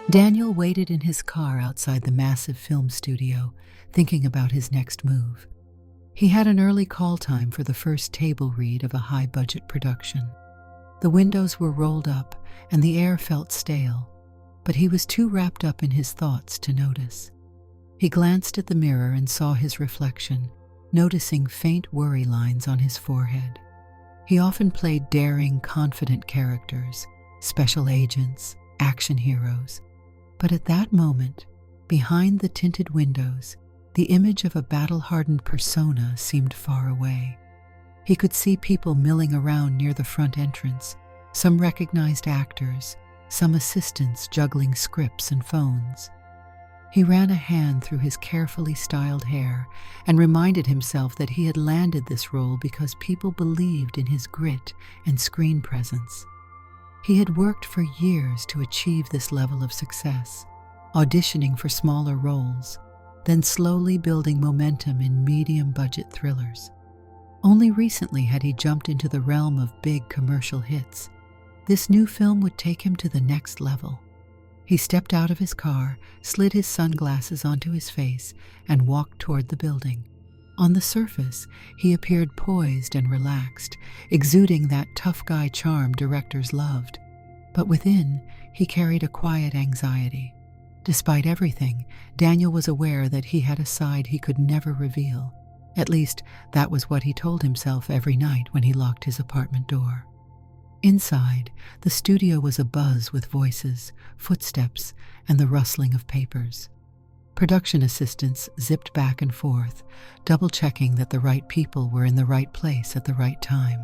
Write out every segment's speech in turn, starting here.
Daniel waited in his car outside the massive film studio, thinking about his next move. He had an early call time for the first table read of a high-budget production. The windows were rolled up, and the air felt stale, but he was too wrapped up in his thoughts to notice. He glanced at the mirror and saw his reflection, noticing faint worry lines on his forehead. He often played daring, confident characters, special agents, action heroes. But at that moment, behind the tinted windows, the image of a battle-hardened persona seemed far away. He could see people milling around near the front entrance, some recognized actors, some assistants juggling scripts and phones. He ran a hand through his carefully styled hair and reminded himself that he had landed this role because people believed in his grit and screen presence. He had worked for years to achieve this level of success, auditioning for smaller roles, then slowly building momentum in medium-budget thrillers. Only recently had he jumped into the realm of big commercial hits. This new film would take him to the next level. He stepped out of his car, slid his sunglasses onto his face, and walked toward the building. On the surface, he appeared poised and relaxed, exuding that tough guy charm directors loved. But within, he carried a quiet anxiety. Despite everything, Daniel was aware that he had a side he could never reveal. At least, that was what he told himself every night when he locked his apartment door. Inside, the studio was abuzz with voices, footsteps, and the rustling of papers. Production assistants zipped back and forth, double-checking that the right people were in the right place at the right time.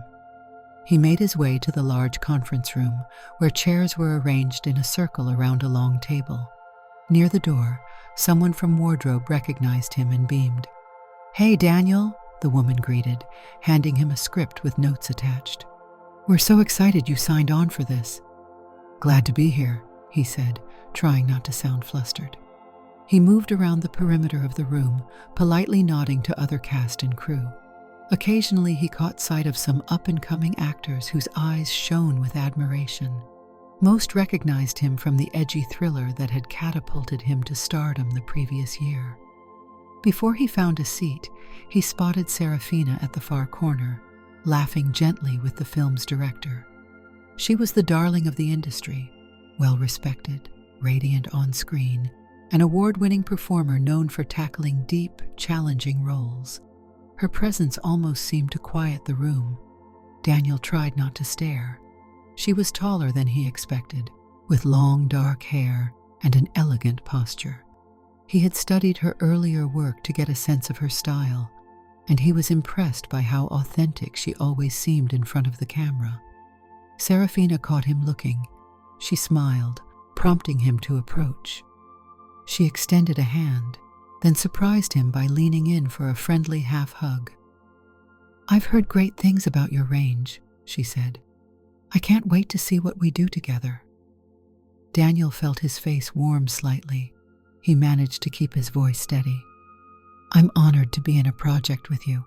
He made his way to the large conference room, where chairs were arranged in a circle around a long table. Near the door, someone from wardrobe recognized him and beamed. "Hey, Daniel," the woman greeted, handing him a script with notes attached. "We're so excited you signed on for this." "Glad to be here," he said, trying not to sound flustered. He moved around the perimeter of the room, politely nodding to other cast and crew. Occasionally he caught sight of some up-and-coming actors whose eyes shone with admiration. Most recognized him from the edgy thriller that had catapulted him to stardom the previous year. Before he found a seat, he spotted Serafina at the far corner, laughing gently with the film's director. She was the darling of the industry, well-respected, radiant on screen, an award-winning performer known for tackling deep, challenging roles. Her presence almost seemed to quiet the room. Daniel tried not to stare. She was taller than he expected, with long dark hair and an elegant posture. He had studied her earlier work to get a sense of her style, and he was impressed by how authentic she always seemed in front of the camera. Serafina caught him looking. She smiled, prompting him to approach. She extended a hand, then surprised him by leaning in for a friendly half-hug. "I've heard great things about your range," she said. "I can't wait to see what we do together." Daniel felt his face warm slightly. He managed to keep his voice steady. "I'm honored to be in a project with you.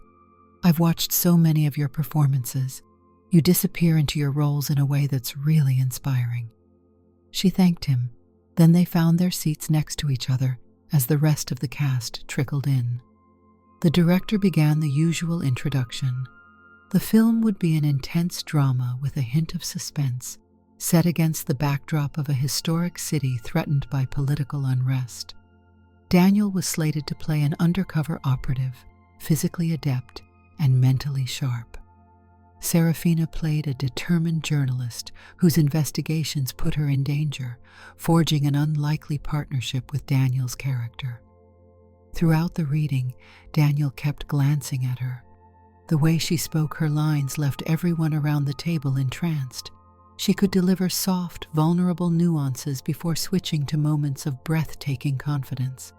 I've watched so many of your performances. You disappear into your roles in a way that's really inspiring." She thanked him. Then they found their seats next to each other as the rest of the cast trickled in. The director began the usual introduction. The film would be an intense drama with a hint of suspense, set against the backdrop of a historic city threatened by political unrest. Daniel was slated to play an undercover operative, physically adept and mentally sharp. Serafina played a determined journalist whose investigations put her in danger, forging an unlikely partnership with Daniel's character. Throughout the reading, Daniel kept glancing at her. The way she spoke her lines left everyone around the table entranced. She could deliver soft, vulnerable nuances before switching to moments of breathtaking confidence.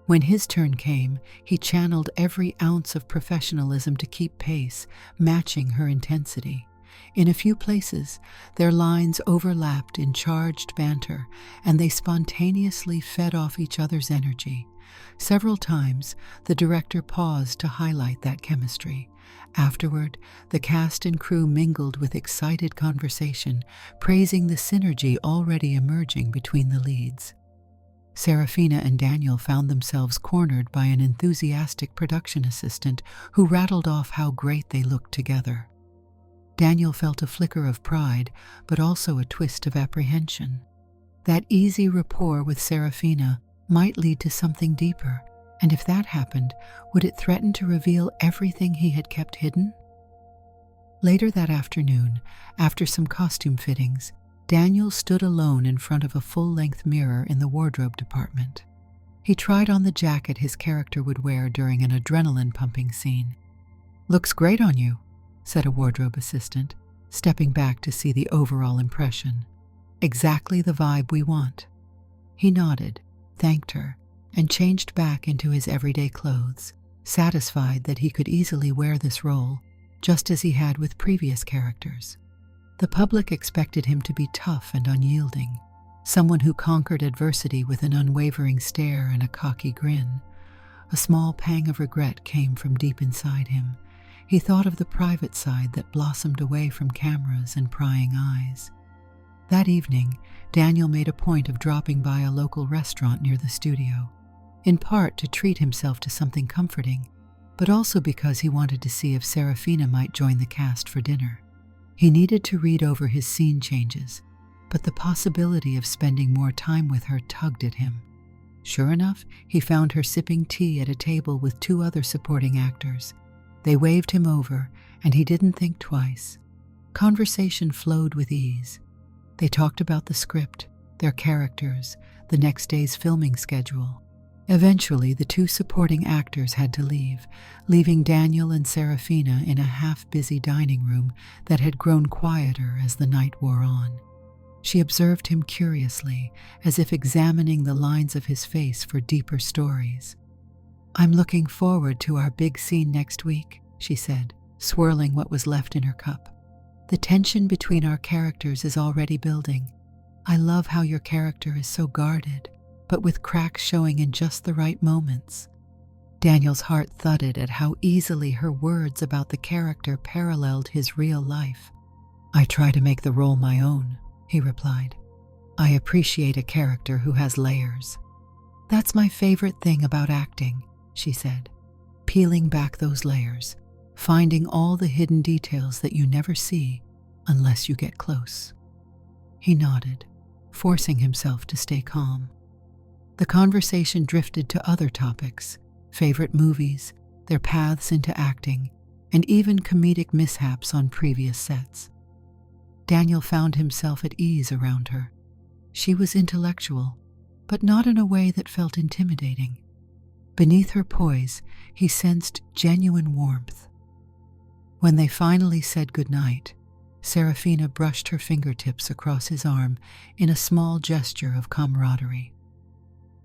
When his turn came, he channeled every ounce of professionalism to keep pace, matching her intensity. In a few places, their lines overlapped in charged banter, and they spontaneously fed off each other's energy. Several times, the director paused to highlight that chemistry. Afterward, the cast and crew mingled with excited conversation, praising the synergy already emerging between the leads. Serafina and Daniel found themselves cornered by an enthusiastic production assistant who rattled off how great they looked together. Daniel felt a flicker of pride, but also a twist of apprehension. That easy rapport with Serafina might lead to something deeper, and if that happened, would it threaten to reveal everything he had kept hidden? Later that afternoon, after some costume fittings, Daniel stood alone in front of a full-length mirror in the wardrobe department. He tried on the jacket his character would wear during an adrenaline-pumping scene. "Looks great on you," said a wardrobe assistant, stepping back to see the overall impression. "Exactly the vibe we want." He nodded, thanked her, and changed back into his everyday clothes, satisfied that he could easily wear this role, just as he had with previous characters. The public expected him to be tough and unyielding, someone who conquered adversity with an unwavering stare and a cocky grin. A small pang of regret came from deep inside him. He thought of the private side that blossomed away from cameras and prying eyes. That evening, Daniel made a point of dropping by a local restaurant near the studio, in part to treat himself to something comforting, but also because he wanted to see if Serafina might join the cast for dinner. He needed to read over his scene changes, but the possibility of spending more time with her tugged at him. Sure enough, he found her sipping tea at a table with 2 other supporting actors. They waved him over, and he didn't think twice. Conversation flowed with ease. They talked about the script, their characters, the next day's filming schedule. Eventually, the 2 supporting actors had to leave, leaving Daniel and Serafina in a half-busy dining room that had grown quieter as the night wore on. She observed him curiously, as if examining the lines of his face for deeper stories. "I'm looking forward to our big scene next week," she said, swirling what was left in her cup. "The tension between our characters is already building. I love how your character is so guarded, but with cracks showing in just the right moments." Daniel's heart thudded at how easily her words about the character paralleled his real life. "I try to make the role my own," he replied. "I appreciate a character who has layers." "That's my favorite thing about acting," she said, peeling back those layers, finding all the hidden details that you never see unless you get close. He nodded, forcing himself to stay calm. The conversation drifted to other topics, favorite movies, their paths into acting, and even comedic mishaps on previous sets. Daniel found himself at ease around her. She was intellectual, but not in a way that felt intimidating. Beneath her poise, he sensed genuine warmth. When they finally said goodnight, Serafina brushed her fingertips across his arm in a small gesture of camaraderie.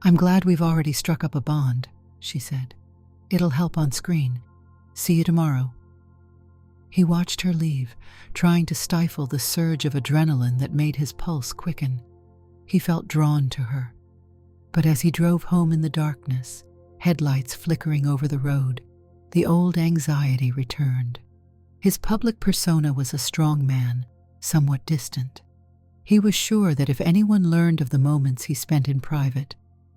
"I'm glad we've already struck up a bond," she said. "It'll help on screen. See you tomorrow." He watched her leave, trying to stifle the surge of adrenaline that made his pulse quicken. He felt drawn to her. But as he drove home in the darkness, headlights flickering over the road, the old anxiety returned. His public persona was a strong man, somewhat distant. He was sure that if anyone learned of the moments he spent in private,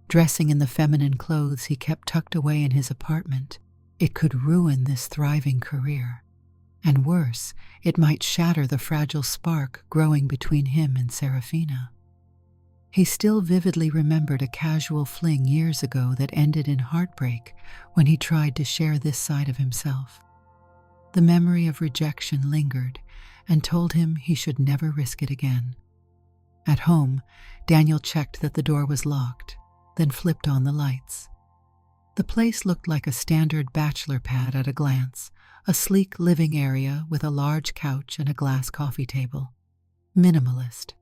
dressing in the feminine clothes he kept tucked away in his apartment, it could ruin this thriving career. And worse, it might shatter the fragile spark growing between him and Serafina. He still vividly remembered a casual fling years ago that ended in heartbreak when he tried to share this side of himself. The memory of rejection lingered and told him he should never risk it again. At home, Daniel checked that the door was locked, then flipped on the lights. The place looked like a standard bachelor pad at a glance, a sleek living area with a large couch and a glass coffee table. Minimalist.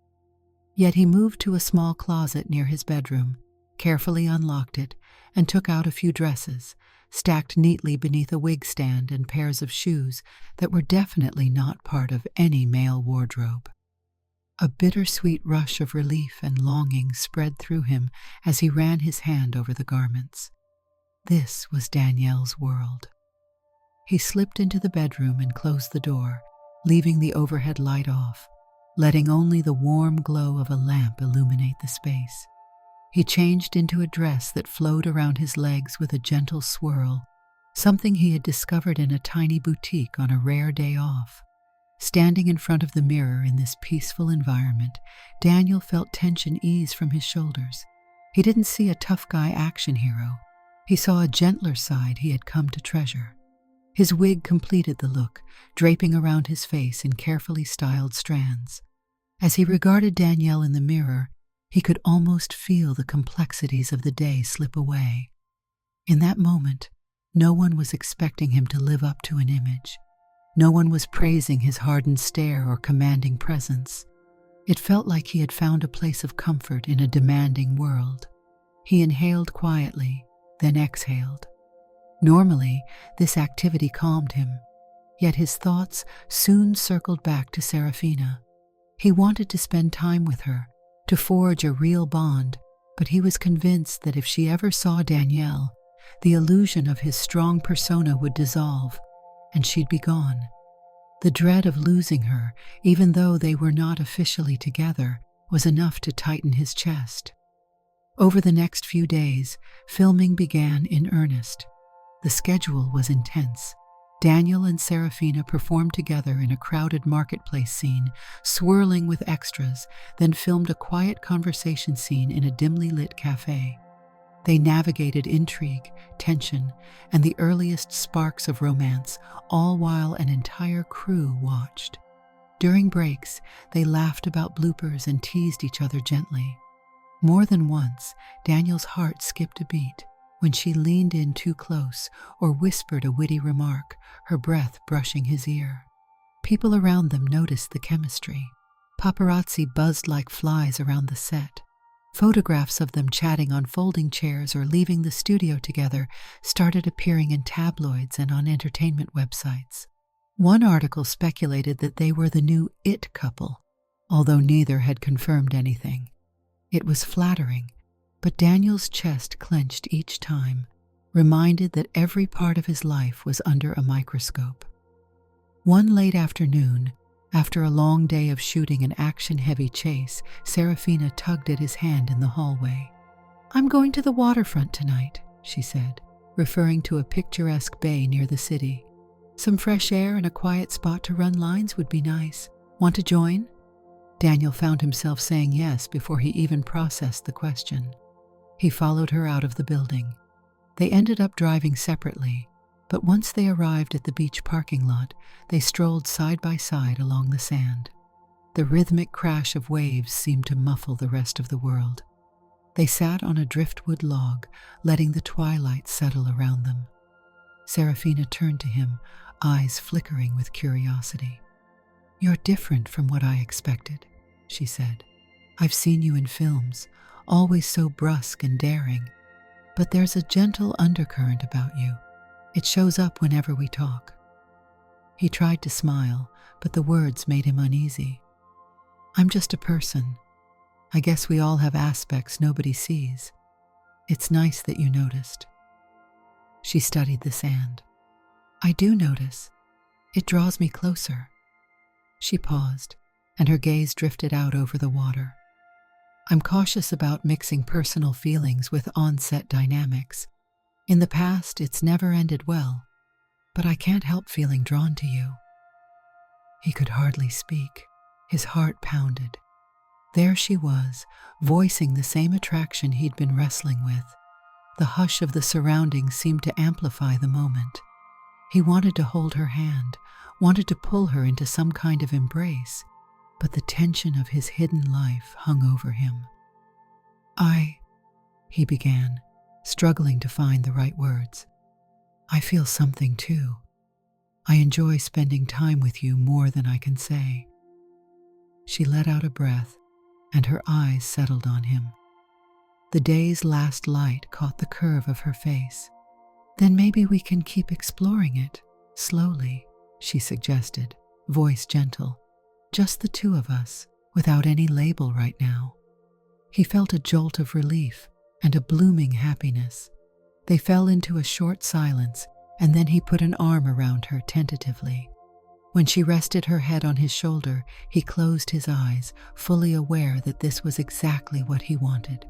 Yet he moved to a small closet near his bedroom, carefully unlocked it, and took out a few dresses, stacked neatly beneath a wig stand and pairs of shoes that were definitely not part of any male wardrobe. A bittersweet rush of relief and longing spread through him as he ran his hand over the garments. This was Danielle's world. He slipped into the bedroom and closed the door, leaving the overhead light off, letting only the warm glow of a lamp illuminate the space. He changed into a dress that flowed around his legs with a gentle swirl, something he had discovered in a tiny boutique on a rare day off. Standing in front of the mirror in this peaceful environment, Daniel felt tension ease from his shoulders. He didn't see a tough guy action hero. He saw a gentler side he had come to treasure. His wig completed the look, draping around his face in carefully styled strands. As he regarded Danielle in the mirror, he could almost feel the complexities of the day slip away. In that moment, no one was expecting him to live up to an image. No one was praising his hardened stare or commanding presence. It felt like he had found a place of comfort in a demanding world. He inhaled quietly, then exhaled. Normally, this activity calmed him, yet his thoughts soon circled back to Serafina. He wanted to spend time with her, to forge a real bond, but he was convinced that if she ever saw Danielle, the illusion of his strong persona would dissolve, and she'd be gone. The dread of losing her, even though they were not officially together, was enough to tighten his chest. Over the next few days, filming began in earnest. The schedule was intense. Daniel and Serafina performed together in a crowded marketplace scene, swirling with extras, then filmed a quiet conversation scene in a dimly lit cafe. They navigated intrigue, tension, and the earliest sparks of romance, all while an entire crew watched. During breaks, they laughed about bloopers and teased each other gently. More than once, Daniel's heart skipped a beat when she leaned in too close or whispered a witty remark, her breath brushing his ear. People around them noticed the chemistry. Paparazzi buzzed like flies around the set. Photographs of them chatting on folding chairs or leaving the studio together started appearing in tabloids and on entertainment websites. One article speculated that they were the new "it couple," although neither had confirmed anything. It was flattering, but Daniel's chest clenched each time, reminded that every part of his life was under a microscope. One late afternoon, after a long day of shooting an action-heavy chase, Serafina tugged at his hand in the hallway. "I'm going to the waterfront tonight," she said, referring to a picturesque bay near the city. "Some fresh air and a quiet spot to run lines would be nice. Want to join?" Daniel found himself saying yes before he even processed the question. He followed her out of the building. They ended up driving separately, but once they arrived at the beach parking lot, they strolled side by side along the sand. The rhythmic crash of waves seemed to muffle the rest of the world. They sat on a driftwood log, letting the twilight settle around them. Serafina turned to him, eyes flickering with curiosity. "You're different from what I expected," she said. "I've seen you in films, always so brusque and daring, but there's a gentle undercurrent about you. It shows up whenever we talk." He tried to smile, but the words made him uneasy. "I'm just a person. I guess we all have aspects nobody sees. It's nice that you noticed." She studied the sand. "I do notice. It draws me closer." She paused, and her gaze drifted out over the water. "I'm cautious about mixing personal feelings with on-set dynamics. In the past, it's never ended well, but I can't help feeling drawn to you." He could hardly speak. His heart pounded. There she was, voicing the same attraction he'd been wrestling with. The hush of the surroundings seemed to amplify the moment. He wanted to hold her hand, wanted to pull her into some kind of embrace, but the tension of his hidden life hung over him. He began, struggling to find the right words. "I feel something too. I enjoy spending time with you more than I can say." She let out a breath, and her eyes settled on him. The day's last light caught the curve of her face. "Then maybe we can keep exploring it, slowly," she suggested, voice gentle. "Just the two of us, without any label right now." He felt a jolt of relief and a blooming happiness. They fell into a short silence, and then he put an arm around her tentatively. When she rested her head on his shoulder, he closed his eyes, fully aware that this was exactly what he wanted.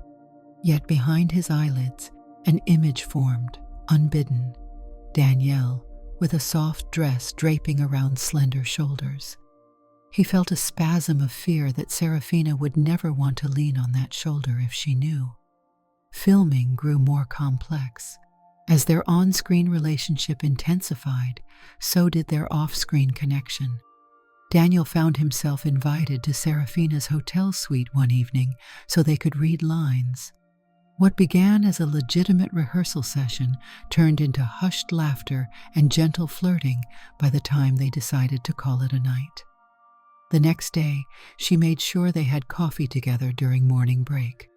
Yet behind his eyelids, an image formed, unbidden. Danielle, with a soft dress draping around slender shoulders. He felt a spasm of fear that Serafina would never want to lean on that shoulder if she knew. Filming grew more complex. As their on-screen relationship intensified, so did their off-screen connection. Daniel found himself invited to Serafina's hotel suite one evening so they could read lines. What began as a legitimate rehearsal session turned into hushed laughter and gentle flirting by the time they decided to call it a night. The next day, she made sure they had coffee together during morning break.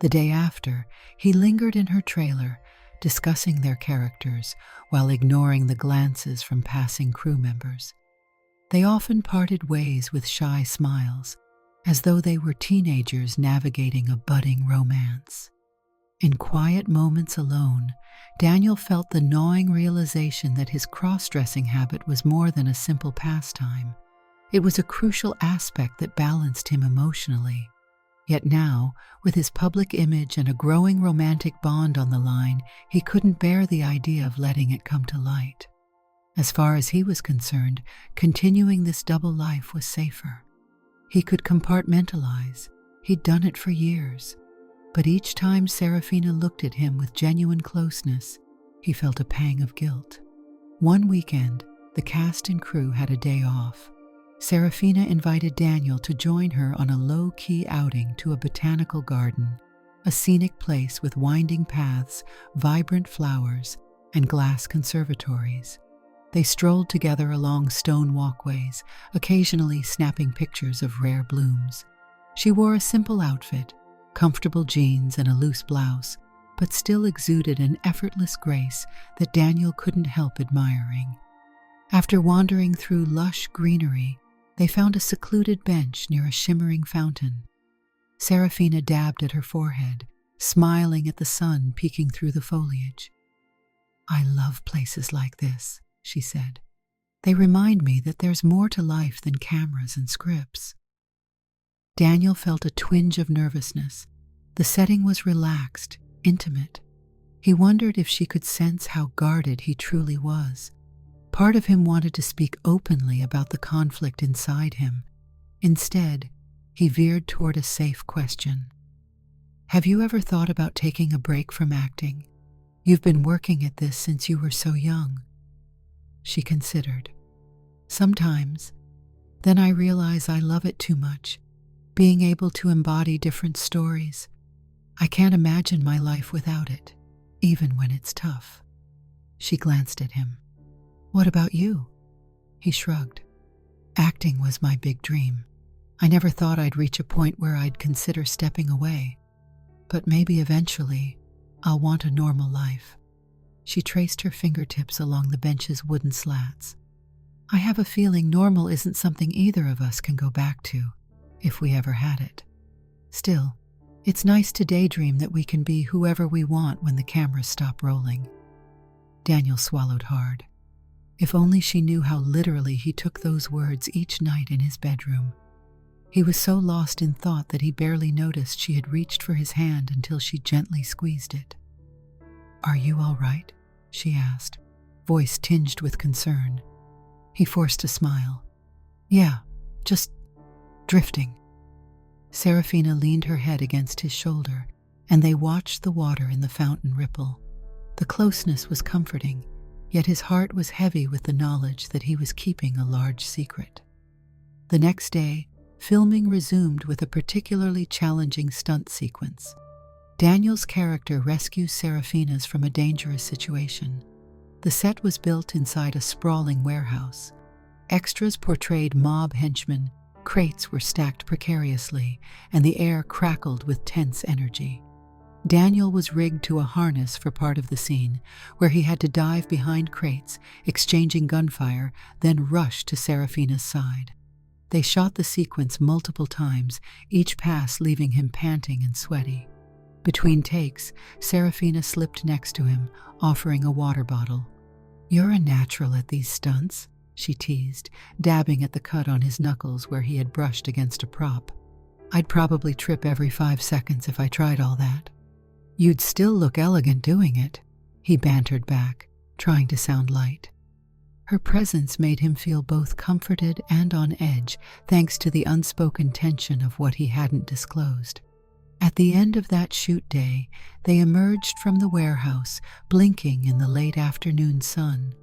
The day after, he lingered in her trailer, discussing their characters while ignoring the glances from passing crew members. They often parted ways with shy smiles, as though they were teenagers navigating a budding romance. In quiet moments alone, Daniel felt the gnawing realization that his cross-dressing habit was more than a simple pastime. It was a crucial aspect that balanced him emotionally. Yet now, with his public image and a growing romantic bond on the line, he couldn't bear the idea of letting it come to light. As far as he was concerned, continuing this double life was safer. He could compartmentalize. He'd done it for years. But each time Serafina looked at him with genuine closeness, he felt a pang of guilt. One weekend, the cast and crew had a day off. Serafina invited Daniel to join her on a low-key outing to a botanical garden, a scenic place with winding paths, vibrant flowers, and glass conservatories. They strolled together along stone walkways, occasionally snapping pictures of rare blooms. She wore a simple outfit, comfortable jeans and a loose blouse, but still exuded an effortless grace that Daniel couldn't help admiring. After wandering through lush greenery, they found a secluded bench near a shimmering fountain. Serafina dabbed at her forehead, smiling at the sun peeking through the foliage. "I love places like this," she said. "They remind me that there's more to life than cameras and scripts." Daniel felt a twinge of nervousness. The setting was relaxed, intimate. He wondered if she could sense how guarded he truly was. Part of him wanted to speak openly about the conflict inside him. Instead, he veered toward a safe question. "Have you ever thought about taking a break from acting? You've been working at this since you were so young." She considered. "Sometimes. Then I realize I love it too much, being able to embody different stories. I can't imagine my life without it, even when it's tough." She glanced at him. "What about you?" He shrugged. "Acting was my big dream. I never thought I'd reach a point where I'd consider stepping away. But maybe eventually, I'll want a normal life." She traced her fingertips along the bench's wooden slats. "I have a feeling normal isn't something either of us can go back to, if we ever had it. Still, it's nice to daydream that we can be whoever we want when the cameras stop rolling." Daniel swallowed hard. If only she knew how literally he took those words each night in his bedroom. He was so lost in thought that he barely noticed she had reached for his hand until she gently squeezed it. "Are you all right?" she asked, voice tinged with concern. He forced a smile. "Yeah, just drifting." Serafina leaned her head against his shoulder, and they watched the water in the fountain ripple. The closeness was comforting, yet his heart was heavy with the knowledge that he was keeping a large secret. The next day, filming resumed with a particularly challenging stunt sequence. Daniel's character rescues Serafina's from a dangerous situation. The set was built inside a sprawling warehouse. Extras portrayed mob henchmen, crates were stacked precariously, and the air crackled with tense energy. Daniel was rigged to a harness for part of the scene, where he had to dive behind crates, exchanging gunfire, then rush to Serafina's side. They shot the sequence multiple times, each pass leaving him panting and sweaty. Between takes, Serafina slipped next to him, offering a water bottle. "You're a natural at these stunts," she teased, dabbing at the cut on his knuckles where he had brushed against a prop. "I'd probably trip every 5 seconds if I tried all that." "You'd still look elegant doing it," he bantered back, trying to sound light. Her presence made him feel both comforted and on edge, thanks to the unspoken tension of what he hadn't disclosed. At the end of that shoot day, they emerged from the warehouse, blinking in the late afternoon sun.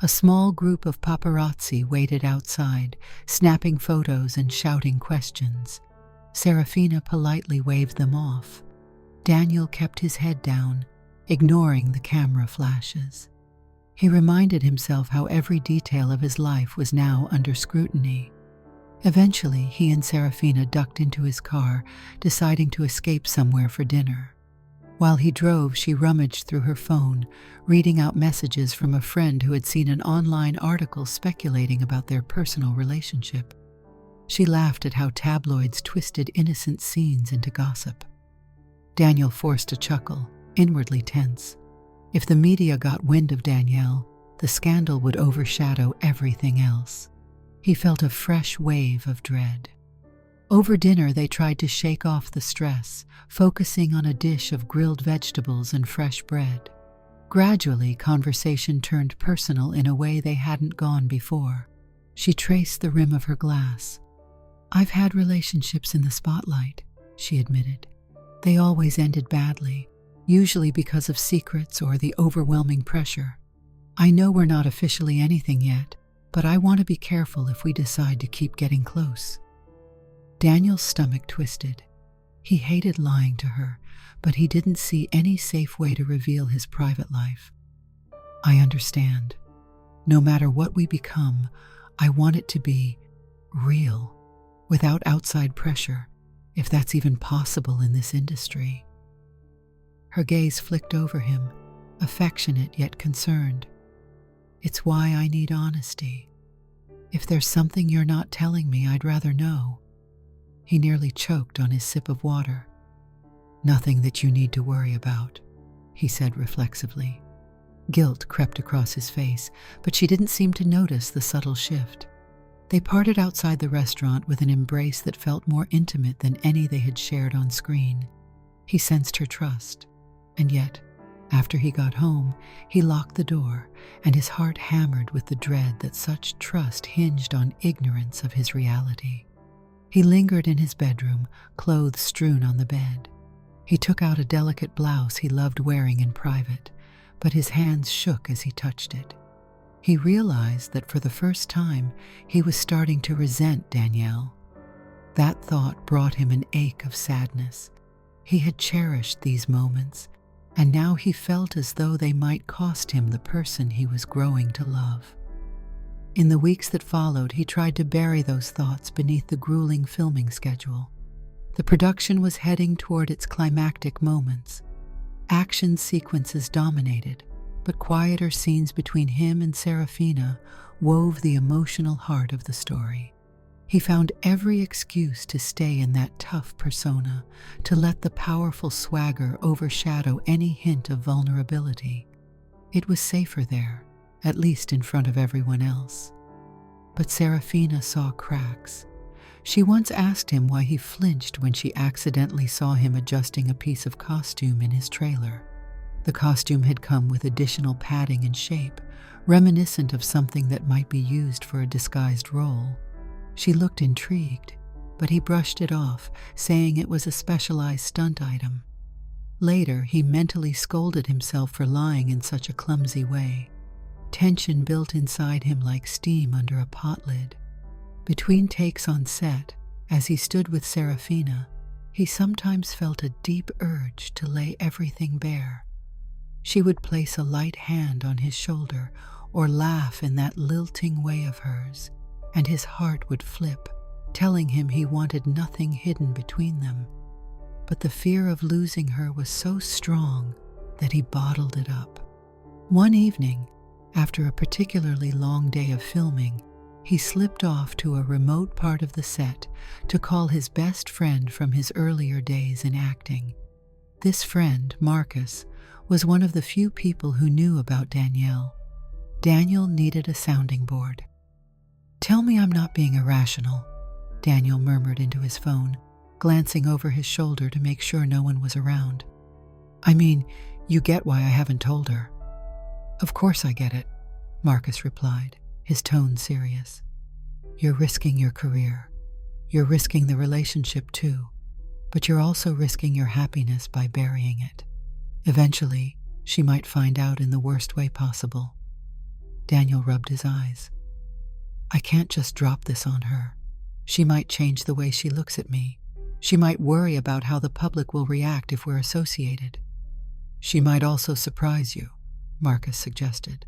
A small group of paparazzi waited outside, snapping photos and shouting questions. Serafina politely waved them off. Daniel kept his head down, ignoring the camera flashes. He reminded himself how every detail of his life was now under scrutiny. Eventually, he and Serafina ducked into his car, deciding to escape somewhere for dinner. While he drove, she rummaged through her phone, reading out messages from a friend who had seen an online article speculating about their personal relationship. She laughed at how tabloids twisted innocent scenes into gossip. Daniel forced a chuckle, inwardly tense. If the media got wind of Danielle, the scandal would overshadow everything else. He felt a fresh wave of dread. Over dinner, they tried to shake off the stress, focusing on a dish of grilled vegetables and fresh bread. Gradually, conversation turned personal in a way they hadn't gone before. She traced the rim of her glass. "I've had relationships in the spotlight," she admitted. "They always ended badly, usually because of secrets or the overwhelming pressure. I know we're not officially anything yet, but I want to be careful if we decide to keep getting close." Daniel's stomach twisted. He hated lying to her, but he didn't see any safe way to reveal his private life. "I understand. No matter what we become, I want it to be real, without outside pressure, if that's even possible in this industry." Her gaze flicked over him, affectionate yet concerned. "It's why I need honesty. If there's something you're not telling me, I'd rather know." He nearly choked on his sip of water. "Nothing that you need to worry about," he said reflexively. Guilt crept across his face, but she didn't seem to notice the subtle shift. They parted outside the restaurant with an embrace that felt more intimate than any they had shared on screen. He sensed her trust, and yet, after he got home, he locked the door, and his heart hammered with the dread that such trust hinged on ignorance of his reality. He lingered in his bedroom, clothes strewn on the bed. He took out a delicate blouse he loved wearing in private, but his hands shook as he touched it. He realized that for the first time, he was starting to resent Danielle. That thought brought him an ache of sadness. He had cherished these moments, and now he felt as though they might cost him the person he was growing to love. In the weeks that followed, he tried to bury those thoughts beneath the grueling filming schedule. The production was heading toward its climactic moments. Action sequences dominated, but quieter scenes between him and Serafina wove the emotional heart of the story. He found every excuse to stay in that tough persona, to let the powerful swagger overshadow any hint of vulnerability. It was safer there, at least in front of everyone else. But Serafina saw cracks. She once asked him why he flinched when she accidentally saw him adjusting a piece of costume in his trailer. The costume had come with additional padding and shape, reminiscent of something that might be used for a disguised role. She looked intrigued, but he brushed it off, saying it was a specialized stunt item. Later, he mentally scolded himself for lying in such a clumsy way. Tension built inside him like steam under a pot lid. Between takes on set, as he stood with Serafina, he sometimes felt a deep urge to lay everything bare. She would place a light hand on his shoulder or laugh in that lilting way of hers, and his heart would flip, telling him he wanted nothing hidden between them. But the fear of losing her was so strong that he bottled it up. One evening, after a particularly long day of filming, he slipped off to a remote part of the set to call his best friend from his earlier days in acting. This friend, Marcus, was one of the few people who knew about Danielle. Daniel needed a sounding board. "Tell me I'm not being irrational," Daniel murmured into his phone, glancing over his shoulder to make sure no one was around. I mean, you get why I haven't told her." "Of course I get it," Marcus replied, his tone serious. "You're risking your career. You're risking the relationship too, but you're also risking your happiness by burying it. Eventually, she might find out in the worst way possible." Daniel rubbed his eyes. "I can't just drop this on her. She might change the way she looks at me. She might worry about how the public will react if we're associated." "She might also surprise you," Marcus suggested.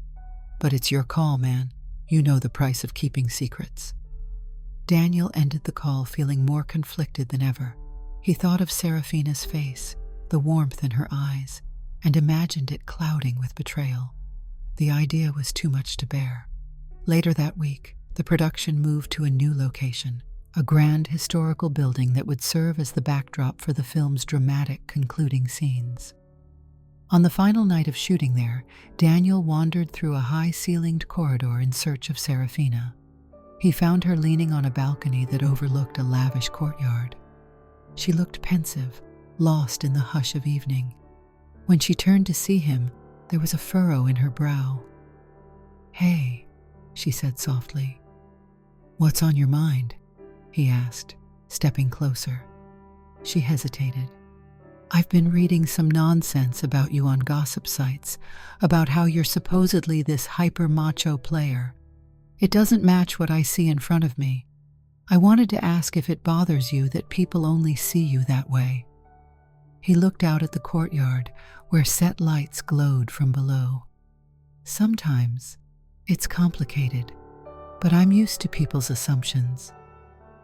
"But it's your call, man. You know the price of keeping secrets." Daniel ended the call feeling more conflicted than ever. He thought of Serafina's face, the warmth in her eyes, and imagined it clouding with betrayal. The idea was too much to bear. Later that week, the production moved to a new location, a grand historical building that would serve as the backdrop for the film's dramatic concluding scenes. On the final night of shooting there, Daniel wandered through a high-ceilinged corridor in search of Serafina. He found her leaning on a balcony that overlooked a lavish courtyard. She looked pensive, lost in the hush of evening. When she turned to see him, there was a furrow in her brow. "Hey," she said softly. "What's on your mind?" he asked, stepping closer. She hesitated. "I've been reading some nonsense about you on gossip sites, about how you're supposedly this hyper-macho player. It doesn't match what I see in front of me. I wanted to ask if it bothers you that people only see you that way." He looked out at the courtyard, where set lights glowed from below. "Sometimes it's complicated, but I'm used to people's assumptions."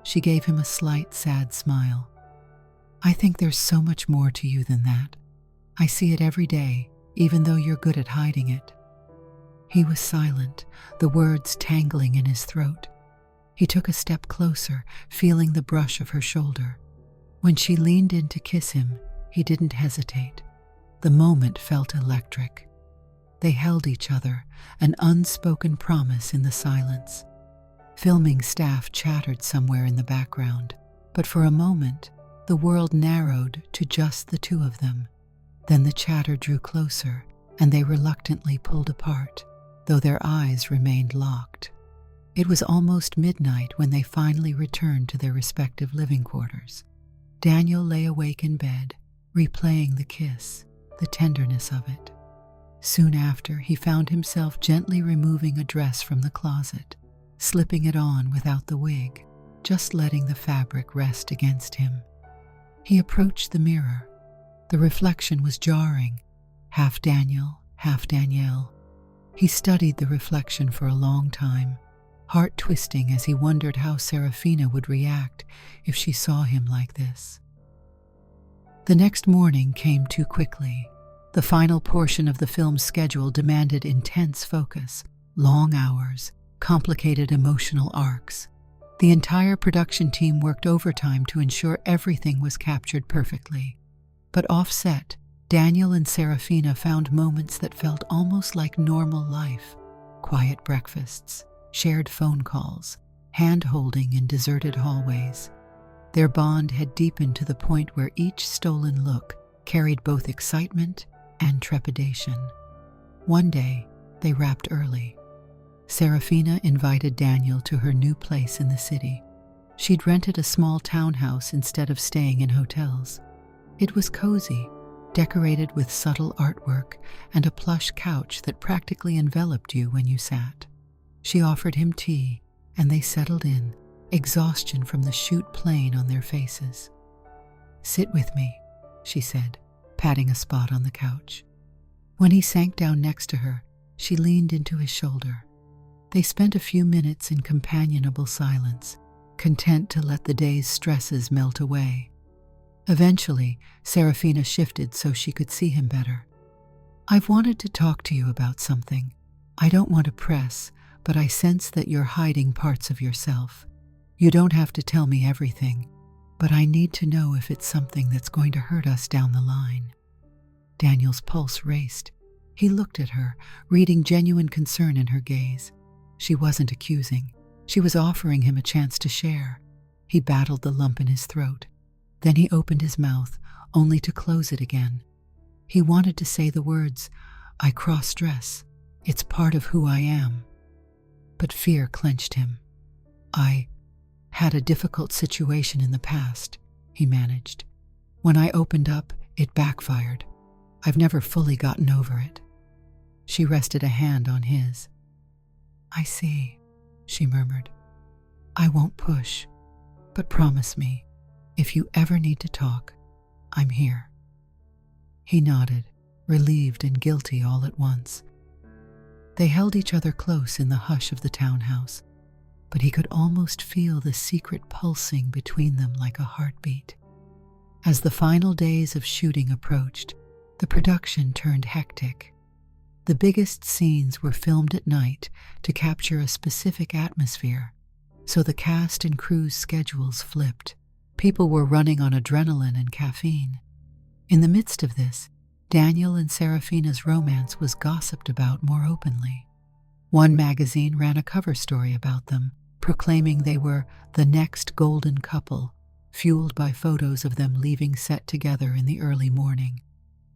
She gave him a slight, sad smile. "I think there's so much more to you than that. I see it every day, even though you're good at hiding it." He was silent, the words tangling in his throat. He took a step closer, feeling the brush of her shoulder. When she leaned in to kiss him, he didn't hesitate. The moment felt electric. They held each other, an unspoken promise in the silence. Filming staff chattered somewhere in the background, but for a moment, the world narrowed to just the two of them. Then the chatter drew closer, and they reluctantly pulled apart, though their eyes remained locked. It was almost midnight when they finally returned to their respective living quarters. Daniel lay awake in bed, replaying the kiss, the tenderness of it. Soon after, he found himself gently removing a dress from the closet, slipping it on without the wig, just letting the fabric rest against him. He approached the mirror. The reflection was jarring, half Daniel, half Danielle. He studied the reflection for a long time, heart twisting as he wondered how Serafina would react if she saw him like this. The next morning came too quickly. The final portion of the film's schedule demanded intense focus, long hours, complicated emotional arcs. The entire production team worked overtime to ensure everything was captured perfectly. But off-set, Daniel and Serafina found moments that felt almost like normal life. Quiet breakfasts, shared phone calls, hand-holding in deserted hallways. Their bond had deepened to the point where each stolen look carried both excitement and trepidation. One day, they wrapped early. Serafina invited Daniel to her new place in the city. She'd rented a small townhouse instead of staying in hotels. It was cozy, decorated with subtle artwork and a plush couch that practically enveloped you when you sat. She offered him tea, and they settled in, exhaustion from the shoot plain on their faces. "Sit with me," she said, patting a spot on the couch. When he sank down next to her, she leaned into his shoulder. They spent a few minutes in companionable silence, content to let the day's stresses melt away. Eventually, Serafina shifted so she could see him better. "I've wanted to talk to you about something. I don't want to press, but I sense that you're hiding parts of yourself. You don't have to tell me everything, but I need to know if it's something that's going to hurt us down the line." Daniel's pulse raced. He looked at her, reading genuine concern in her gaze. She wasn't accusing. She was offering him a chance to share. He battled the lump in his throat. Then he opened his mouth, only to close it again. He wanted to say the words, "I cross-dress. It's part of who I am." But fear clenched him. "I had a difficult situation in the past," he managed. "When I opened up, it backfired. I've never fully gotten over it." She rested a hand on his. "I see," she murmured. "I won't push, but promise me, if you ever need to talk, I'm here." He nodded, relieved and guilty all at once. They held each other close in the hush of the townhouse, but he could almost feel the secret pulsing between them like a heartbeat. As the final days of shooting approached, the production turned hectic. The biggest scenes were filmed at night to capture a specific atmosphere, so the cast and crew's schedules flipped. People were running on adrenaline and caffeine. In the midst of this, Daniel and Serafina's romance was gossiped about more openly. One magazine ran a cover story about them, proclaiming they were the next golden couple, fueled by photos of them leaving set together in the early morning.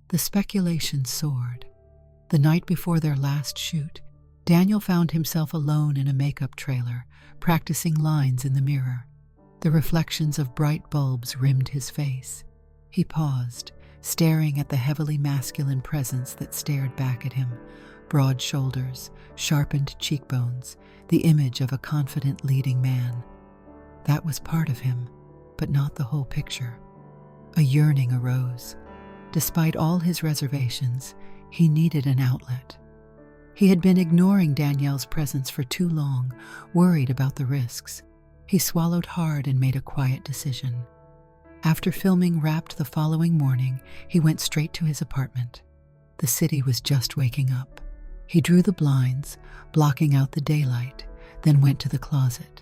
The speculation soared. The night before their last shoot, Daniel found himself alone in a makeup trailer, practicing lines in the mirror. The reflections of bright bulbs rimmed his face. He paused, staring at the heavily masculine presence that stared back at him. Broad shoulders, sharpened cheekbones, the image of a confident leading man. That was part of him, but not the whole picture. A yearning arose. Despite all his reservations, he needed an outlet. He had been ignoring Danielle's presence for too long, worried about the risks. He swallowed hard and made a quiet decision. After filming wrapped the following morning, he went straight to his apartment. The city was just waking up. He drew the blinds, blocking out the daylight, then went to the closet.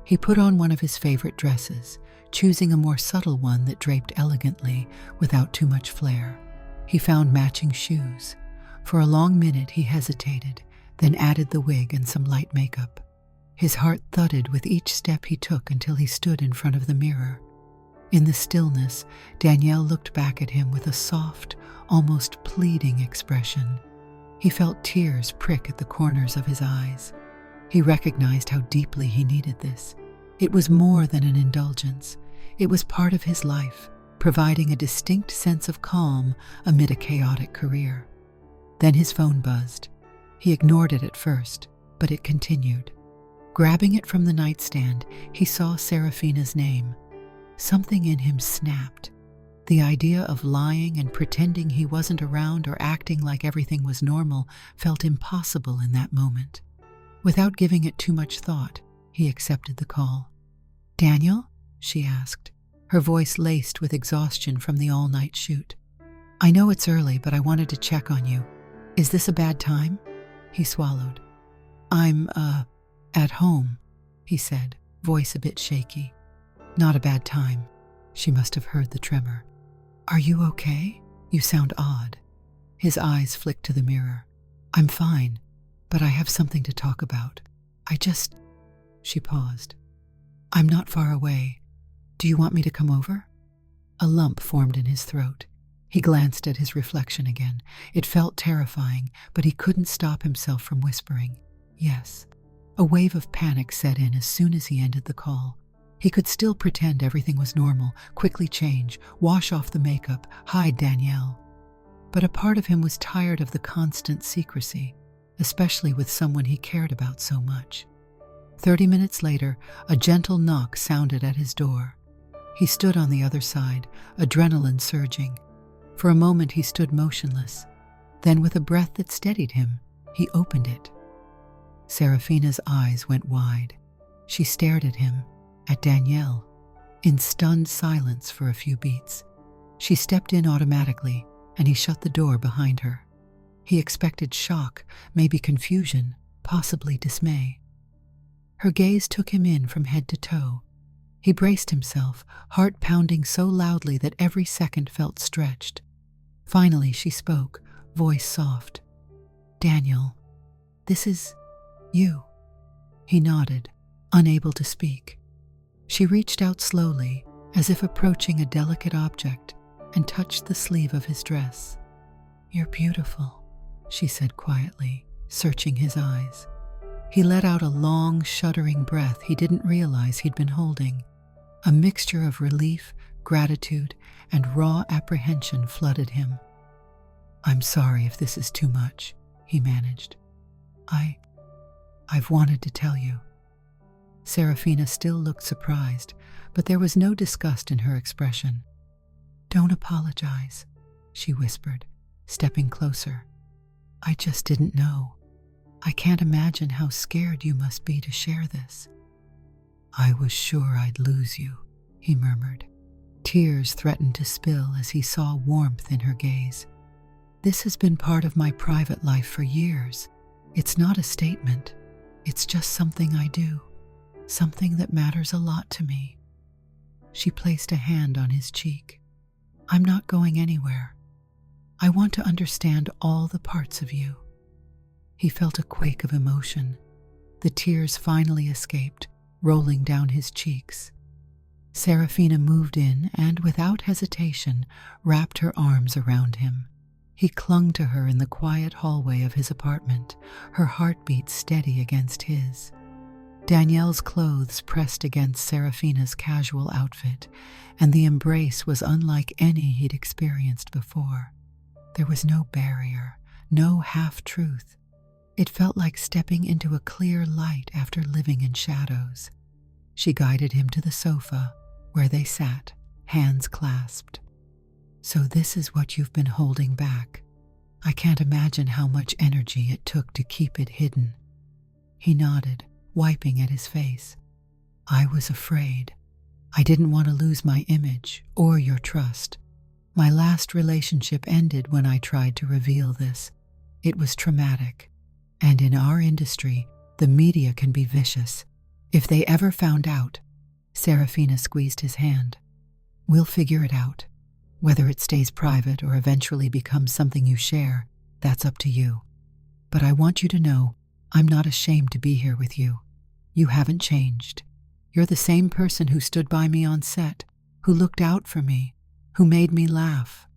He put on one of his favorite dresses, choosing a more subtle one that draped elegantly without too much flair. He found matching shoes. For a long minute he hesitated, then added the wig and some light makeup. His heart thudded with each step he took until he stood in front of the mirror. In the stillness, Danielle looked back at him with a soft, almost pleading expression. He felt tears prick at the corners of his eyes. He recognized how deeply he needed this. It was more than an indulgence. It was part of his life, providing a distinct sense of calm amid a chaotic career. Then his phone buzzed. He ignored it at first, but it continued. Grabbing it from the nightstand, he saw Serafina's name. Something in him snapped. The idea of lying and pretending he wasn't around or acting like everything was normal felt impossible in that moment. Without giving it too much thought, he accepted the call. "Daniel?" she asked, her voice laced with exhaustion from the all-night shoot. "I know it's early, but I wanted to check on you. Is this a bad time?" He swallowed. "I'm, at home," he said, voice a bit shaky. "Not a bad time." She must have heard the tremor. "Are you okay? You sound odd." His eyes flicked to the mirror. "I'm fine, but I have something to talk about. She paused. "I'm not far away. Do you want me to come over?" A lump formed in his throat. He glanced at his reflection again. It felt terrifying, but he couldn't stop himself from whispering, "Yes." A wave of panic set in as soon as he ended the call. He could still pretend everything was normal, quickly change, wash off the makeup, hide Danielle. But a part of him was tired of the constant secrecy, especially with someone he cared about so much. 30 minutes later, a gentle knock sounded at his door. He stood on the other side, adrenaline surging. For a moment he stood motionless. Then, with a breath that steadied him, he opened it. Serafina's eyes went wide. She stared at him, at Danielle, in stunned silence for a few beats. She stepped in automatically, and he shut the door behind her. He expected shock, maybe confusion, possibly dismay. Her gaze took him in from head to toe. He braced himself, heart pounding so loudly that every second felt stretched. Finally she spoke, voice soft. "Daniel, this is you." He nodded, unable to speak. She reached out slowly, as if approaching a delicate object, and touched the sleeve of his dress. "You're beautiful," she said quietly, searching his eyes. He let out a long, shuddering breath he didn't realize he'd been holding. A mixture of relief, gratitude, and raw apprehension flooded him. "I'm sorry if this is too much," he managed. I've wanted to tell you." Serafina still looked surprised, but there was no disgust in her expression. "Don't apologize," she whispered, stepping closer. "I just didn't know. I can't imagine how scared you must be to share this." "I was sure I'd lose you," he murmured. Tears threatened to spill as he saw warmth in her gaze. "This has been part of my private life for years. It's not a statement. It's just something I do. Something that matters a lot to me." She placed a hand on his cheek. "I'm not going anywhere. I want to understand all the parts of you." He felt a quake of emotion. The tears finally escaped, rolling down his cheeks. Serafina moved in and, without hesitation, wrapped her arms around him. He clung to her in the quiet hallway of his apartment, her heartbeat steady against his. Danielle's clothes pressed against Serafina's casual outfit, and the embrace was unlike any he'd experienced before. There was no barrier, no half-truth. It felt like stepping into a clear light after living in shadows. She guided him to the sofa, where they sat, hands clasped. "So this is what you've been holding back. I can't imagine how much energy it took to keep it hidden." He nodded, wiping at his face. "I was afraid. I didn't want to lose my image or your trust. My last relationship ended when I tried to reveal this. It was traumatic. And in our industry, the media can be vicious. If they ever found out..." Serafina squeezed his hand. "We'll figure it out. Whether it stays private or eventually becomes something you share, that's up to you. But I want you to know, I'm not ashamed to be here with you. You haven't changed. You're the same person who stood by me on set, who looked out for me, who made me laugh."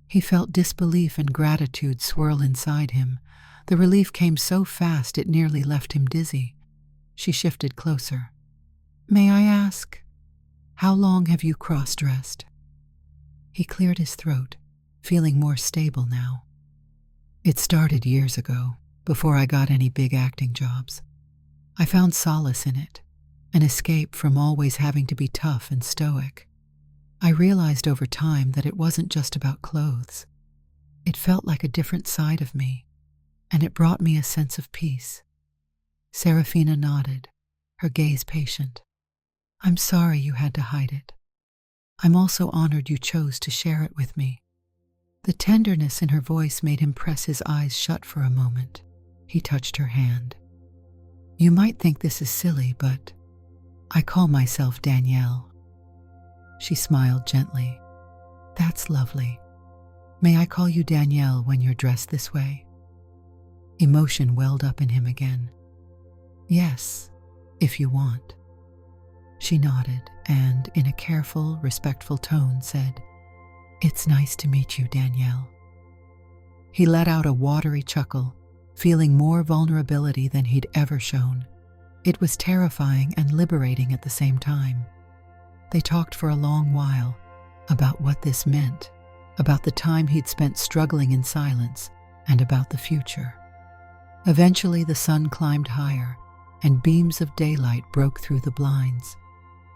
He felt disbelief and gratitude swirl inside him. The relief came so fast it nearly left him dizzy. She shifted closer. "May I ask, how long have you cross-dressed?" He cleared his throat, feeling more stable now. "It started years ago, before I got any big acting jobs. I found solace in it, an escape from always having to be tough and stoic. I realized over time that it wasn't just about clothes. It felt like a different side of me, and it brought me a sense of peace." Serafina nodded, her gaze patient. "I'm sorry you had to hide it. I'm also honored you chose to share it with me." The tenderness in her voice made him press his eyes shut for a moment. He touched her hand. "You might think this is silly, but I call myself Danielle." She smiled gently. "That's lovely. May I call you Danielle when you're dressed this way?" Emotion welled up in him again. "Yes, if you want." She nodded and, in a careful, respectful tone, said, "It's nice to meet you, Danielle." He let out a watery chuckle, feeling more vulnerability than he'd ever shown. It was terrifying and liberating at the same time. They talked for a long while about what this meant, about the time he'd spent struggling in silence, and about the future. Eventually the sun climbed higher, and beams of daylight broke through the blinds.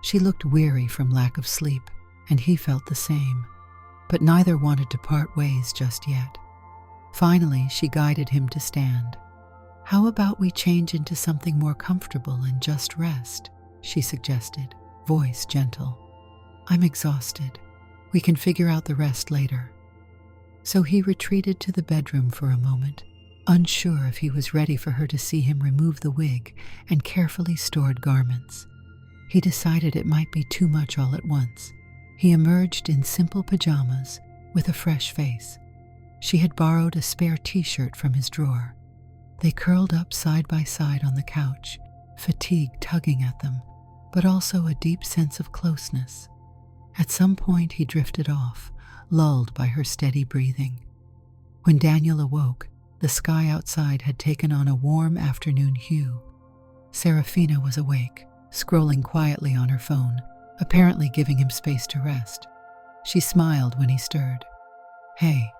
She looked weary from lack of sleep, and he felt the same, but neither wanted to part ways just yet. Finally, she guided him to stand. "How about we change into something more comfortable and just rest?" she suggested, voice gentle. "I'm exhausted. We can figure out the rest later." So he retreated to the bedroom for a moment, unsure if he was ready for her to see him remove the wig and carefully stored garments. He decided it might be too much all at once. He emerged in simple pajamas with a fresh face. She had borrowed a spare t-shirt from his drawer. They curled up side by side on the couch, fatigue tugging at them, but also a deep sense of closeness. At some point he drifted off, lulled by her steady breathing. When Daniel awoke, the sky outside had taken on a warm afternoon hue. Serafina was awake, scrolling quietly on her phone, apparently giving him space to rest. She smiled when he stirred. "Hey,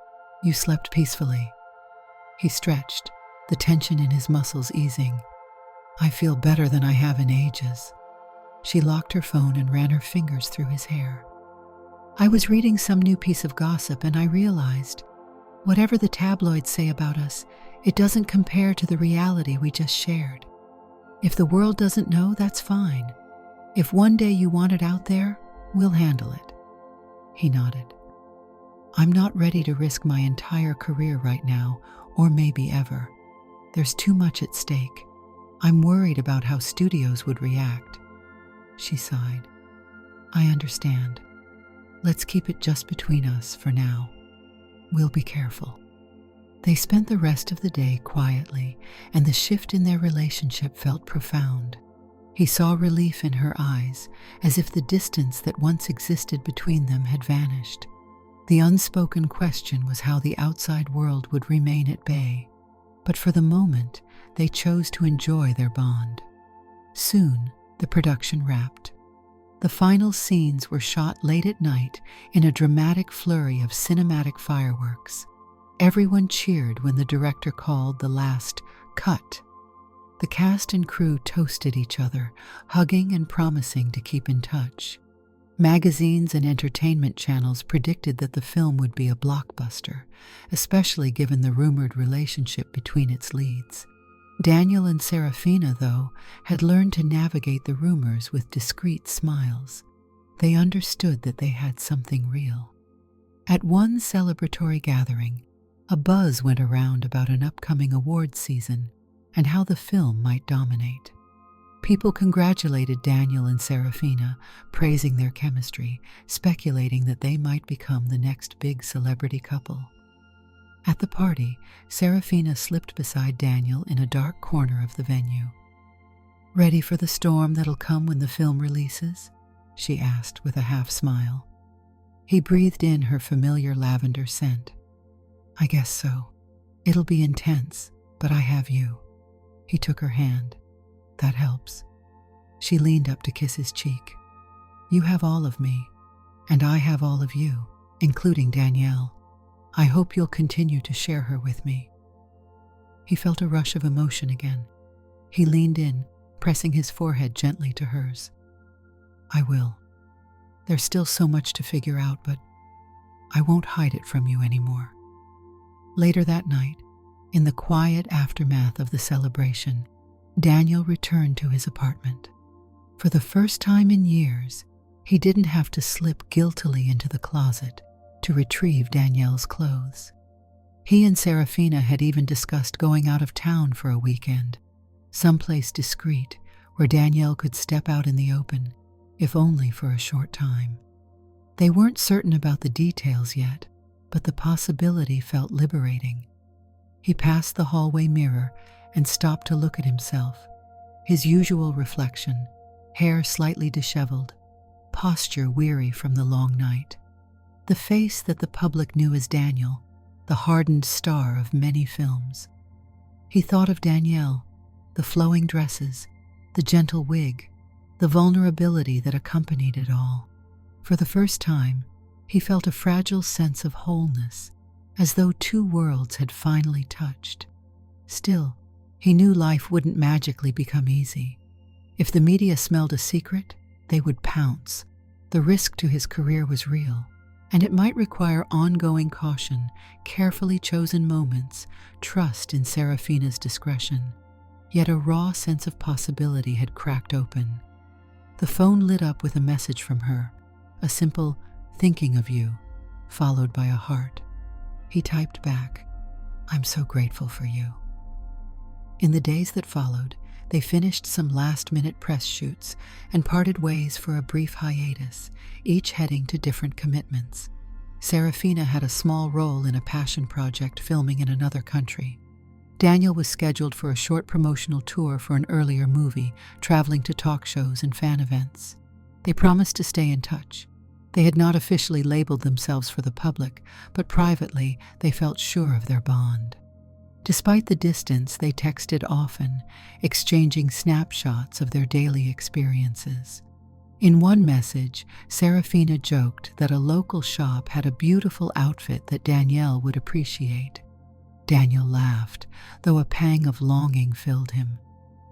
you slept peacefully." He stretched, the tension in his muscles easing. "I feel better than I have in ages." She locked her phone and ran her fingers through his hair. "I was reading some new piece of gossip and I realized, whatever the tabloids say about us, it doesn't compare to the reality we just shared. If the world doesn't know, that's fine. If one day you want it out there, we'll handle it." He nodded. "I'm not ready to risk my entire career right now, or maybe ever. There's too much at stake. I'm worried about how studios would react." She sighed. "I understand. Let's keep it just between us for now. We'll be careful." They spent the rest of the day quietly, and the shift in their relationship felt profound. He saw relief in her eyes, as if the distance that once existed between them had vanished. The unspoken question was how the outside world would remain at bay, but for the moment, they chose to enjoy their bond. Soon, the production wrapped. The final scenes were shot late at night in a dramatic flurry of cinematic fireworks. Everyone cheered when the director called the last cut. The cast and crew toasted each other, hugging and promising to keep in touch. Magazines and entertainment channels predicted that the film would be a blockbuster, especially given the rumored relationship between its leads. Daniel and Serafina, though, had learned to navigate the rumors with discreet smiles. They understood that they had something real. At one celebratory gathering, a buzz went around about an upcoming awards season and how the film might dominate. People congratulated Daniel and Serafina, praising their chemistry, speculating that they might become the next big celebrity couple. At the party, Serafina slipped beside Daniel in a dark corner of the venue. "Ready for the storm that'll come when the film releases?" she asked with a half smile. He breathed in her familiar lavender scent. "I guess so. It'll be intense, but I have you." He took her hand. "That helps." She leaned up to kiss his cheek. "You have all of me, and I have all of you, including Danielle. I hope you'll continue to share her with me." He felt a rush of emotion again. He leaned in, pressing his forehead gently to hers. "I will. There's still so much to figure out, but I won't hide it from you anymore." Later that night, in the quiet aftermath of the celebration, Daniel returned to his apartment. For the first time in years, he didn't have to slip guiltily into the closet to retrieve Danielle's clothes. He and Serafina had even discussed going out of town for a weekend, someplace discreet where Danielle could step out in the open, if only for a short time. They weren't certain about the details yet, but the possibility felt liberating. He passed the hallway mirror and stopped to look at himself. His usual reflection, hair slightly disheveled, posture weary from the long night. The face that the public knew as Daniel, the hardened star of many films. He thought of Danielle, the flowing dresses, the gentle wig, the vulnerability that accompanied it all. For the first time, he felt a fragile sense of wholeness, as though two worlds had finally touched. Still, he knew life wouldn't magically become easy. If the media smelled a secret, they would pounce. The risk to his career was real, and it might require ongoing caution, carefully chosen moments, trust in Serafina's discretion. Yet a raw sense of possibility had cracked open. The phone lit up with a message from her, a simple "thinking of you," followed by a heart. He typed back, "I'm so grateful for you." In the days that followed, they finished some last-minute press shoots and parted ways for a brief hiatus, each heading to different commitments. Serafina had a small role in a passion project filming in another country. Daniel was scheduled for a short promotional tour for an earlier movie, traveling to talk shows and fan events. They promised to stay in touch, They had not officially labeled themselves for the public, but privately they felt sure of their bond. Despite the distance, they texted often, exchanging snapshots of their daily experiences. In one message, Serafina joked that a local shop had a beautiful outfit that Danielle would appreciate. Daniel laughed, though a pang of longing filled him.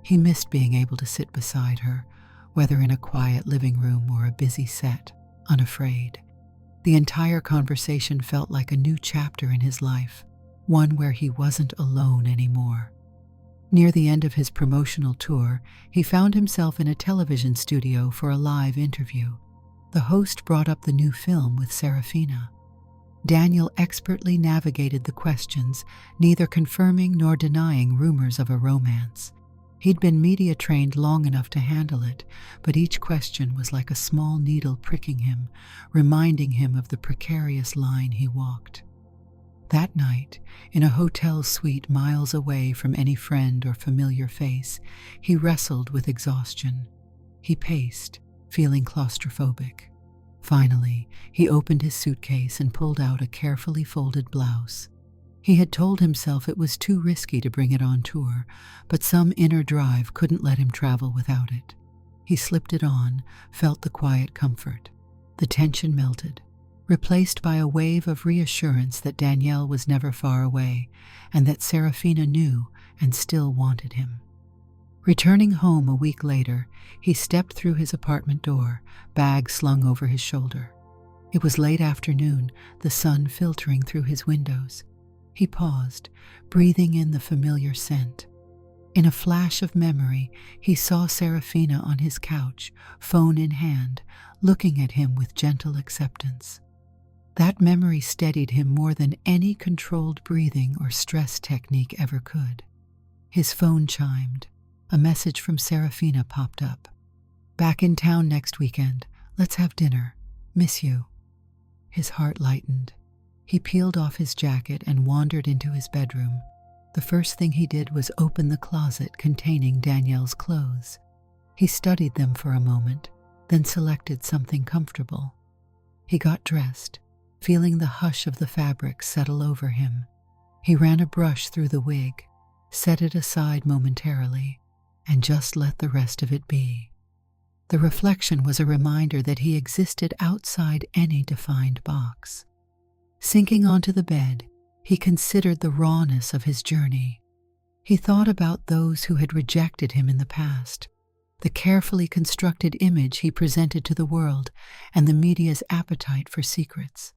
He missed being able to sit beside her, whether in a quiet living room or a busy set, unafraid. The entire conversation felt like a new chapter in his life, one where he wasn't alone anymore. Near the end of his promotional tour, he found himself in a television studio for a live interview. The host brought up the new film with Serafina. Daniel expertly navigated the questions, neither confirming nor denying rumors of a romance. He'd been media trained long enough to handle it, but each question was like a small needle pricking him, reminding him of the precarious line he walked. That night, in a hotel suite miles away from any friend or familiar face, he wrestled with exhaustion. He paced, feeling claustrophobic. Finally, he opened his suitcase and pulled out a carefully folded blouse. He had told himself it was too risky to bring it on tour, but some inner drive couldn't let him travel without it. He slipped it on, felt the quiet comfort. The tension melted, replaced by a wave of reassurance that Danielle was never far away and that Serafina knew and still wanted him. Returning home a week later, he stepped through his apartment door, bag slung over his shoulder. It was late afternoon, the sun filtering through his windows. He paused, breathing in the familiar scent. In a flash of memory, he saw Serafina on his couch, phone in hand, looking at him with gentle acceptance. That memory steadied him more than any controlled breathing or stress technique ever could. His phone chimed. A message from Serafina popped up. "Back in town next weekend. Let's have dinner. Miss you." His heart lightened. He peeled off his jacket and wandered into his bedroom. The first thing he did was open the closet containing Danielle's clothes. He studied them for a moment, then selected something comfortable. He got dressed, feeling the hush of the fabric settle over him. He ran a brush through the wig, set it aside momentarily, and just let the rest of it be. The reflection was a reminder that he existed outside any defined box. Sinking onto the bed, he considered the rawness of his journey. He thought about those who had rejected him in the past, the carefully constructed image he presented to the world, and the media's appetite for secrets.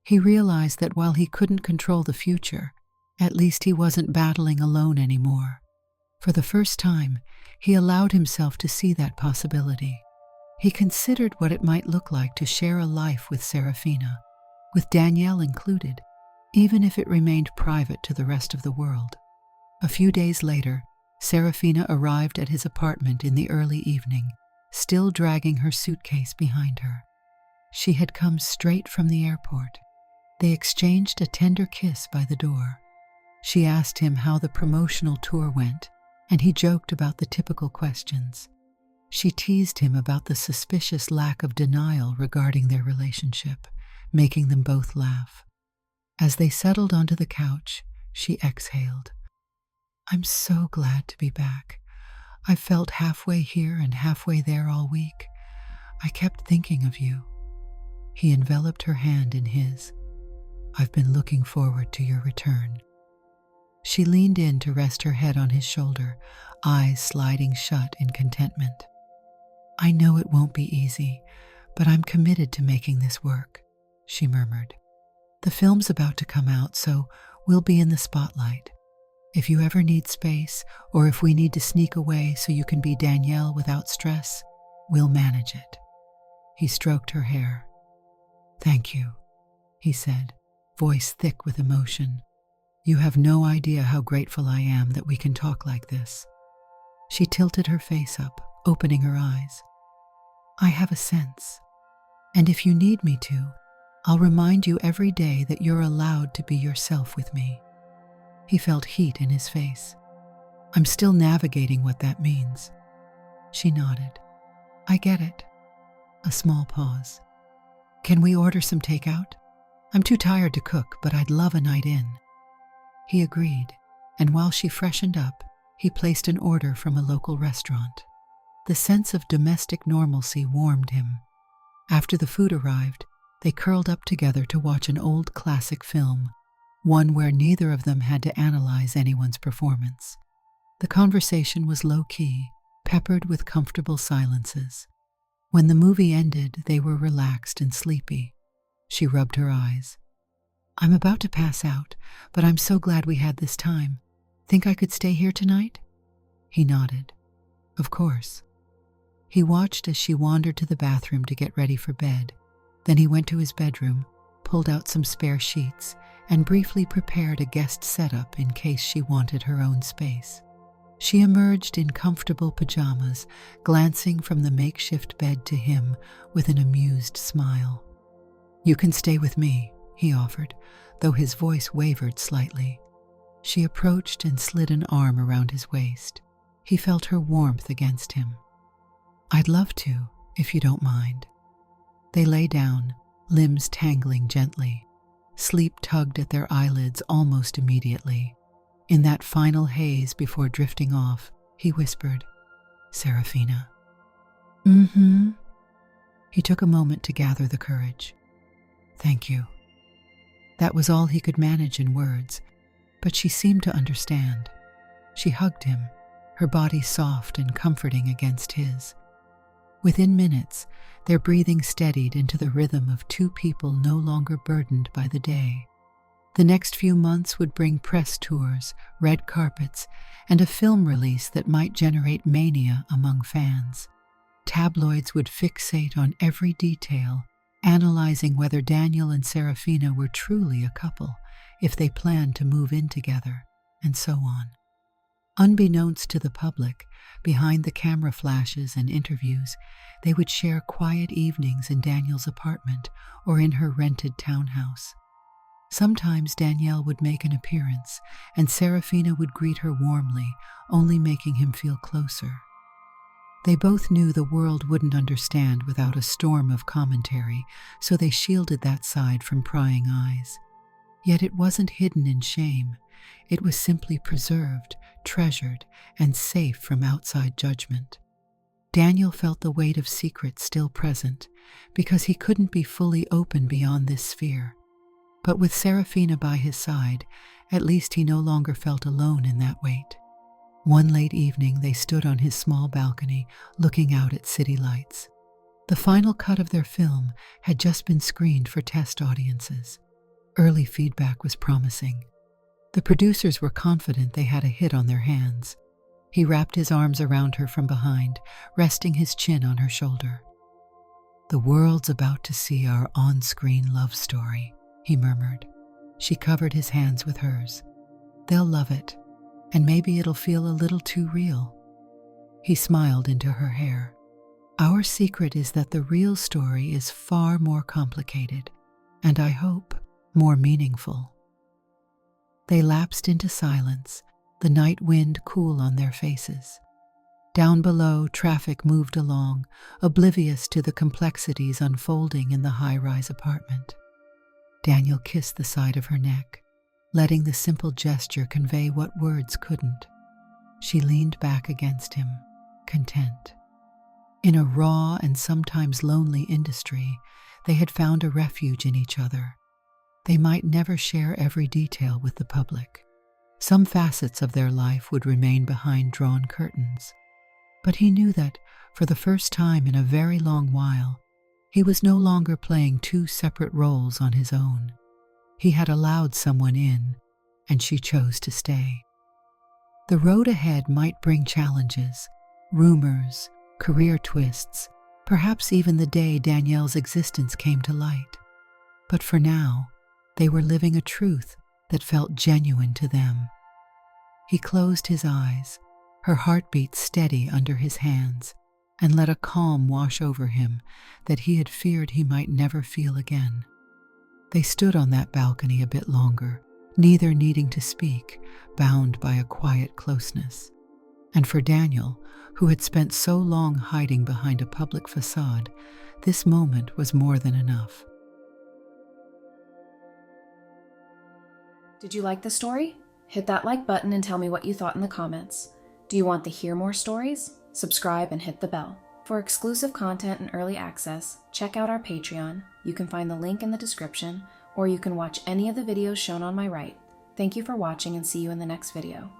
He realized that while he couldn't control the future, at least he wasn't battling alone anymore. For the first time, he allowed himself to see that possibility. He considered what it might look like to share a life with Serafina, with Danielle included, even if it remained private to the rest of the world. A few days later, Serafina arrived at his apartment in the early evening, still dragging her suitcase behind her. She had come straight from the airport. They exchanged a tender kiss by the door. She asked him how the promotional tour went, and he joked about the typical questions. She teased him about the suspicious lack of denial regarding their relationship, making them both laugh. As they settled onto the couch, she exhaled. "I'm so glad to be back. I've felt halfway here and halfway there all week. I kept thinking of you." He enveloped her hand in his. "I've been looking forward to your return." She leaned in to rest her head on his shoulder, eyes sliding shut in contentment. "I know it won't be easy, but I'm committed to making this work," she murmured. "The film's about to come out, so we'll be in the spotlight. If you ever need space, or if we need to sneak away so you can be Danielle without stress, we'll manage it." He stroked her hair. "Thank you," he said, voice thick with emotion. "You have no idea how grateful I am that we can talk like this." She tilted her face up, opening her eyes. "I have a sense. And if you need me to, I'll remind you every day that you're allowed to be yourself with me." He felt heat in his face. "I'm still navigating what that means." She nodded. "I get it." A small pause. Can we order some takeout? I'm too tired to cook, but I'd love a night in. He agreed, and while she freshened up, he placed an order from a local restaurant. The sense of domestic normalcy warmed him. After the food arrived, they curled up together to watch an old classic film, one where neither of them had to analyze anyone's performance. The conversation was low-key, peppered with comfortable silences. When the movie ended, they were relaxed and sleepy. She rubbed her eyes. I'm about to pass out, but I'm so glad we had this time. Think I could stay here tonight? He nodded. Of course. He watched as she wandered to the bathroom to get ready for bed. Then he went to his bedroom, pulled out some spare sheets, and briefly prepared a guest setup in case she wanted her own space. She emerged in comfortable pajamas, glancing from the makeshift bed to him with an amused smile. You can stay with me, he offered, though his voice wavered slightly. She approached and slid an arm around his waist. He felt her warmth against him. I'd love to, if you don't mind. They lay down, limbs tangling gently. Sleep tugged at their eyelids almost immediately. In that final haze before drifting off, he whispered, Serafina. Mm-hmm. He took a moment to gather the courage. Thank you. That was all he could manage in words, but she seemed to understand. She hugged him, her body soft and comforting against his. Within minutes, their breathing steadied into the rhythm of two people no longer burdened by the day. The next few months would bring press tours, red carpets, and a film release that might generate mania among fans. Tabloids would fixate on every detail, analyzing whether Daniel and Serafina were truly a couple, if they planned to move in together, and so on. Unbeknownst to the public, behind the camera flashes and interviews, they would share quiet evenings in Daniel's apartment or in her rented townhouse. Sometimes Danielle would make an appearance, and Serafina would greet her warmly, only making him feel closer. They both knew the world wouldn't understand without a storm of commentary, so they shielded that side from prying eyes. Yet it wasn't hidden in shame. It was simply preserved, treasured, and safe from outside judgment. Daniel felt the weight of secret still present, because he couldn't be fully open beyond this sphere. But with Serafina by his side, at least he no longer felt alone in that weight. One late evening, they stood on his small balcony, looking out at city lights. The final cut of their film had just been screened for test audiences. Early feedback was promising. The producers were confident they had a hit on their hands. He wrapped his arms around her from behind, resting his chin on her shoulder. The world's about to see our on-screen love story, he murmured. She covered his hands with hers. They'll love it, and maybe it'll feel a little too real. He smiled into her hair. Our secret is that the real story is far more complicated, and I hope more meaningful. They lapsed into silence, the night wind cool on their faces. Down below, traffic moved along, oblivious to the complexities unfolding in the high-rise apartment. Daniel kissed the side of her neck, letting the simple gesture convey what words couldn't. She leaned back against him, content. In a raw and sometimes lonely industry, they had found a refuge in each other. They might never share every detail with the public. Some facets of their life would remain behind drawn curtains. But he knew that, for the first time in a very long while, he was no longer playing two separate roles on his own. He had allowed someone in, and she chose to stay. The road ahead might bring challenges, rumors, career twists, perhaps even the day Danielle's existence came to light. But for now, they were living a truth that felt genuine to them. He closed his eyes, her heartbeat steady under his hands, and let a calm wash over him that he had feared he might never feel again. They stood on that balcony a bit longer, neither needing to speak, bound by a quiet closeness. And for Daniel, who had spent so long hiding behind a public facade, this moment was more than enough. Did you like the story? Hit that like button and tell me what you thought in the comments. Do you want to hear more stories? Subscribe and hit the bell. For exclusive content and early access, check out our Patreon. You can find the link in the description, or you can watch any of the videos shown on my right. Thank you for watching and see you in the next video.